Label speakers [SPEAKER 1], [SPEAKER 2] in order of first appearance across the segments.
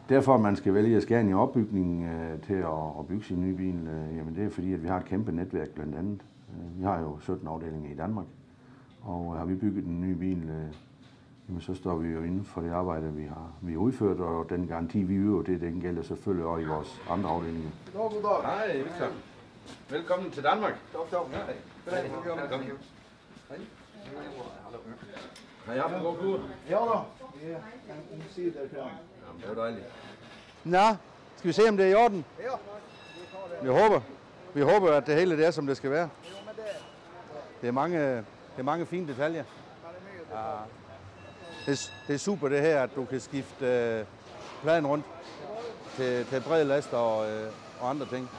[SPEAKER 1] Derfor man skal vælge Scania opbygning til at bygge sin nye bil, jamen det er fordi, at vi har et kæmpe netværk blandt andet. Vi har jo 17 afdelinger i Danmark, og har vi bygget en ny bil, jamen så står vi jo inden for det arbejde, vi har udført, og den garanti, vi yder, den gælder selvfølgelig også i vores andre afdelinger.
[SPEAKER 2] Goddag.
[SPEAKER 1] Hej, Victor. Velkommen til Danmark.
[SPEAKER 2] Tak. Velkommen.
[SPEAKER 1] Har I haft en god tur?
[SPEAKER 2] Ja da. Ja, kan se det der.
[SPEAKER 1] Jamen, det var dejligt.
[SPEAKER 3] Nå, skal vi se, om det er i orden?
[SPEAKER 2] Ja.
[SPEAKER 3] Vi håber, at det hele det er, som det skal være.
[SPEAKER 2] Jo, men det
[SPEAKER 3] Det er mange fine detaljer.
[SPEAKER 2] ja.
[SPEAKER 3] Det er super det her, at du kan skifte pladen rundt til bred last og andre ting.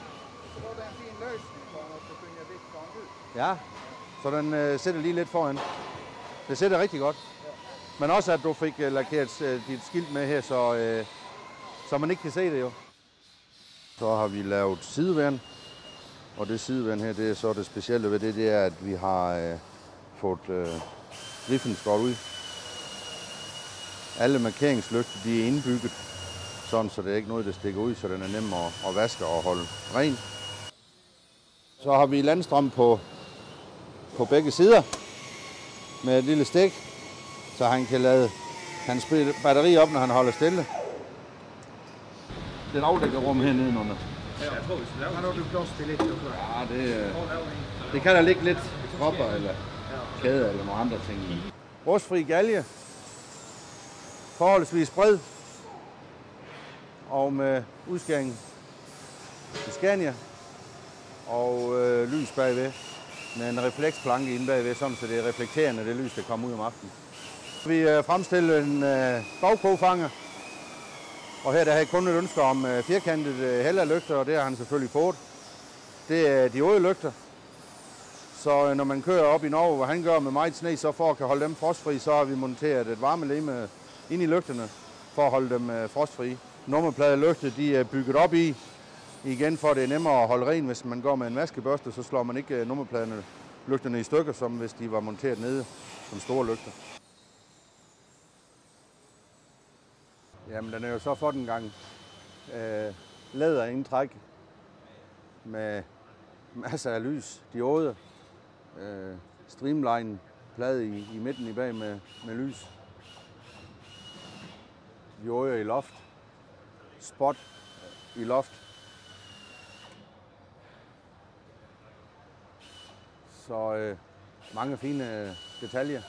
[SPEAKER 2] Så var det en fin løsning på, at du kunne vikte den ud.
[SPEAKER 3] Ja, så den sætter lige lidt foran. Det sætter rigtig godt. Men også, at du fik lakeret dit skilt med her, så man ikke kan se det jo. Så har vi lavet sideværn, og det sideværn her, det er så det specielle ved det er, at vi har fået griffen skåret ud. Alle markeringslygter, de er indbygget, sådan så det er ikke noget, der stikker ud, så den er nem at vaske og holde ren. Så har vi landstrøm på begge sider med et lille stik, så han kan lade hans batteri op, når han holder stille. Det er et afdækkerrum her nedenunder.
[SPEAKER 2] Han har du plads til lidt.
[SPEAKER 3] Ja, det kan der ligge lidt tropper eller kæder eller nogle andre ting i. Rustfri galge, forholdsvis bred og med udskæring til Scania og lys bagved med en refleksplanke inde bagved, sådan så det er reflekterende det lys, der kommer ud om aftenen. Vi fremstiller en bagkogfanger, og her der har jeg kun et ønske om firkantede hælderlygter, og det har han selvfølgelig fået. Det er diodelygter, så når man kører op i Norge, hvor han gør med meget sne, så for at kan holde dem frostfri, så har vi monteret et varmeleme ind i lygterne for at holde dem frostfri. Nummerpladelygter, de er bygget op i, igen for at det er nemmere at holde ren, hvis man går med en vaskebørste, så slår man ikke nummerpladelygterne i stykker, som hvis de var monteret nede som store lygter. Jamen, den er jo så for den gang læderindtræk med masser af lys, diode, streamline plade i midten i bag med lys, diode i loft, spot i loft. Så mange fine detaljer.